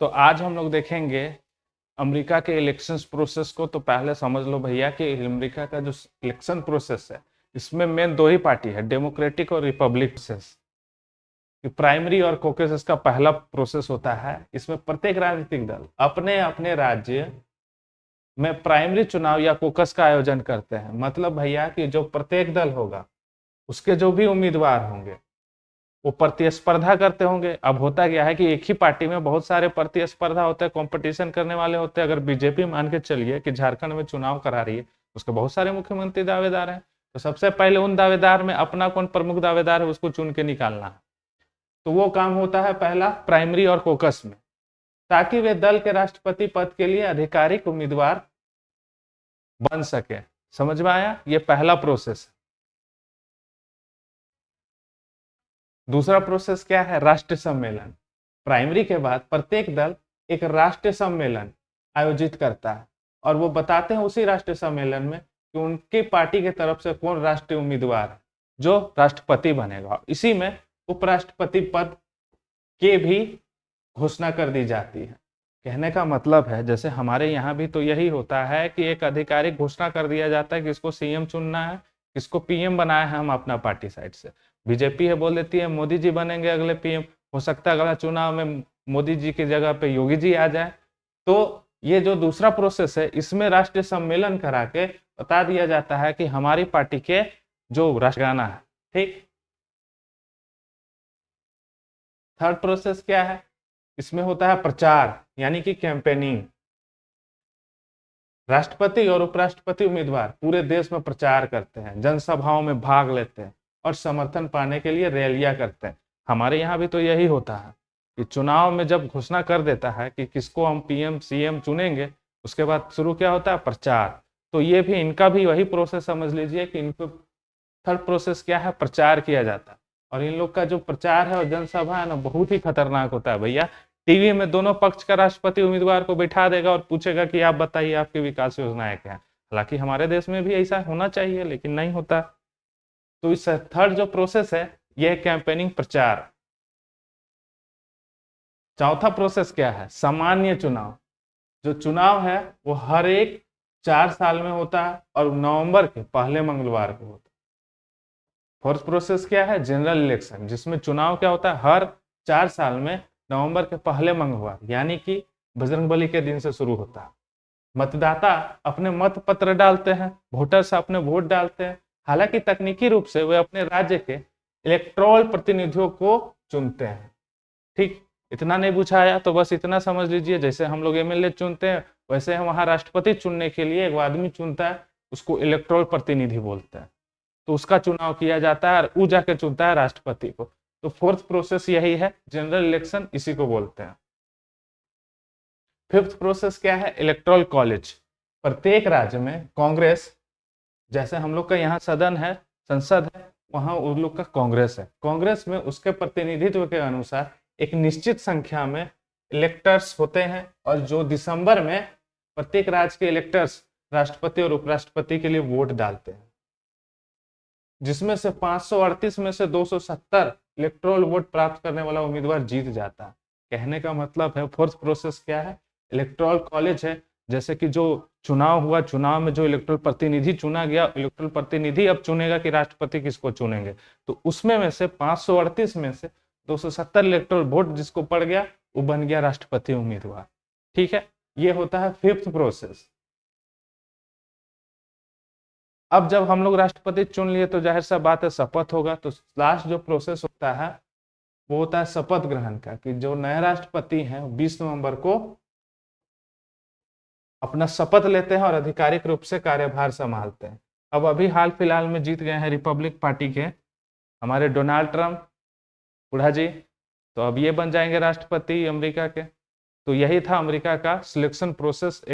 तो आज हम लोग देखेंगे अमेरिका के इलेक्शंस प्रोसेस को। तो पहले समझ लो भैया कि अमेरिका का जो इलेक्शन प्रोसेस है इसमें मेन दो ही पार्टी है, डेमोक्रेटिक और रिपब्लिक प्रोसेस। प्राइमरी और कॉकस इसका पहला प्रोसेस होता है। इसमें प्रत्येक राजनीतिक दल अपने अपने राज्य में प्राइमरी चुनाव या कोकस का आयोजन करते हैं। मतलब भैया कि जो प्रत्येक दल होगा उसके जो भी उम्मीदवार होंगे वो प्रतिस्पर्धा करते होंगे। अब होता क्या है कि एक ही पार्टी में बहुत सारे प्रतिस्पर्धा होते हैं, कंपटीशन करने वाले होते हैं। अगर बीजेपी मान के चलिए कि झारखंड में चुनाव करा रही है, उसके बहुत सारे मुख्यमंत्री दावेदार हैं, तो सबसे पहले उन दावेदार में अपना कौन प्रमुख दावेदार है उसको चुन के निकालना है। तो वो काम होता है पहला प्राइमरी और कोकस में, ताकि वे दल के राष्ट्रपति पद के लिए आधिकारिक उम्मीदवार बन सके। समझ में आया? ये पहला प्रोसेस है। दूसरा प्रोसेस क्या है? राष्ट्रीय सम्मेलन। प्राइमरी के बाद प्रत्येक दल एक राष्ट्रीय सम्मेलन आयोजित करता है और वो बताते हैं उसी राष्ट्रीय सम्मेलन में कि उनकी पार्टी की तरफ से कौन राष्ट्रीय उम्मीदवार है जो राष्ट्रपति बनेगा। इसी में उपराष्ट्रपति पद के भी घोषणा कर दी जाती है। कहने का मतलब है जैसे हमारे यहाँ भी तो यही होता है कि एक आधिकारिक घोषणा कर दिया जाता है कि किसको सीएम चुनना है, किसको पीएम बनाया है हम अपना पार्टी साइड से। बीजेपी है बोल देती है मोदी जी बनेंगे अगले पीएम, हो सकता है अगला चुनाव में मोदी जी की जगह पे योगी जी आ जाए। तो ये जो दूसरा प्रोसेस है इसमें राष्ट्रीय सम्मेलन करा के बता दिया जाता है कि हमारी पार्टी के जो राष्ट्रगाना है। ठीक। थर्ड प्रोसेस क्या है? इसमें होता है प्रचार यानी कि कैंपेनिंग। राष्ट्रपति और उपराष्ट्रपति उम्मीदवार पूरे देश में प्रचार करते हैं, जनसभाओं में भाग लेते हैं और समर्थन पाने के लिए रैलियां करते हैं। हमारे यहाँ भी तो यही होता है कि चुनाव में जब घोषणा कर देता है कि किसको हम पीएम सीएम चुनेंगे, उसके बाद शुरू क्या होता है? प्रचार। तो ये भी इनका भी वही प्रोसेस समझ लीजिए कि इनको थर्ड प्रोसेस क्या है? प्रचार किया जाता है। और इन लोग का जो प्रचार है और जनसभा है ना, बहुत ही खतरनाक होता है भैया। टीवी में दोनों पक्ष का राष्ट्रपति उम्मीदवार को बैठा देगा और पूछेगा कि आप बताइए आपकी विकास योजनाएं क्या है। हालांकि हमारे देश में भी ऐसा होना चाहिए लेकिन नहीं होता। तो इस थर्ड जो प्रोसेस है यह कैंपेनिंग, प्रचार। चौथा प्रोसेस क्या है? सामान्य चुनाव। जो चुनाव है वो हर एक 4 साल में होता है और नवंबर के पहले मंगलवार को होता है। फोर्थ प्रोसेस क्या है? जनरल इलेक्शन, जिसमें चुनाव क्या होता है? हर 4 साल में नवंबर के पहले मंगलवार यानी कि बजरंगबली के दिन से शुरू होता है। मतदाता अपने मत पत्र डालते हैं, वोटर्स अपने वोट डालते हैं। हालांकि तकनीकी रूप से वे अपने राज्य के इलेक्टोरल प्रतिनिधियों को चुनते हैं। ठीक। इतना नहीं बुझाया तो बस इतना समझ लीजिए, जैसे हम लोग एमएलए चुनते हैं वैसे हम वहां राष्ट्रपति चुनने के लिए एक आदमी चुनता है, उसको इलेक्टोरल प्रतिनिधि बोलते हैं। तो उसका चुनाव किया जाता है और वो जाके चुनता है राष्ट्रपति को। तो फोर्थ प्रोसेस यही है, जनरल इलेक्शन इसी को बोलते हैं। फिफ्थ प्रोसेस क्या है? Electoral college. प्रत्येक राज्य में कांग्रेस, जैसे हम लोग का यहाँ सदन है, संसद है, वहां उन लोग का कांग्रेस है। कांग्रेस में उसके प्रतिनिधित्व के अनुसार एक निश्चित संख्या में इलेक्टर्स होते हैं और जो दिसंबर में प्रत्येक राज्य के इलेक्टर्स राष्ट्रपति और उपराष्ट्रपति के लिए वोट डालते हैं, जिसमें से 538 में से 270 इलेक्टोरल वोट प्राप्त करने वाला उम्मीदवार जीत जाता है। कहने का मतलब है फोर्थ प्रोसेस क्या है? इलेक्टोरल कॉलेज है। जैसे कि जो चुनाव हुआ, चुनाव में जो इलेक्टोरल प्रतिनिधि चुना गया, इलेक्टोरल प्रतिनिधि अब चुनेगा कि राष्ट्रपति किसको चुनेंगे। तो उसमें में से 538 में से 270 इलेक्टोरल वोट जिसको पड़ गया वो बन गया राष्ट्रपति उम्मीदवार। ठीक है, ये होता है फिफ्थ प्रोसेस। अब जब हम लोग राष्ट्रपति चुन लिए तो जाहिर सा बात है शपथ होगा। तो लास्ट जो प्रोसेस होता है वो होता है शपथ ग्रहण का, कि जो नए राष्ट्रपति हैं 20 नवंबर को अपना शपथ लेते हैं और आधिकारिक रूप से कार्यभार संभालते हैं। अब अभी हाल फिलहाल में जीत गए हैं रिपब्लिक पार्टी के हमारे डोनाल्ड ट्रंप बूढ़ा जी, तो अब ये बन जाएंगे राष्ट्रपति अमेरिका के। तो यही था अमेरिका का सिलेक्शन प्रोसेस।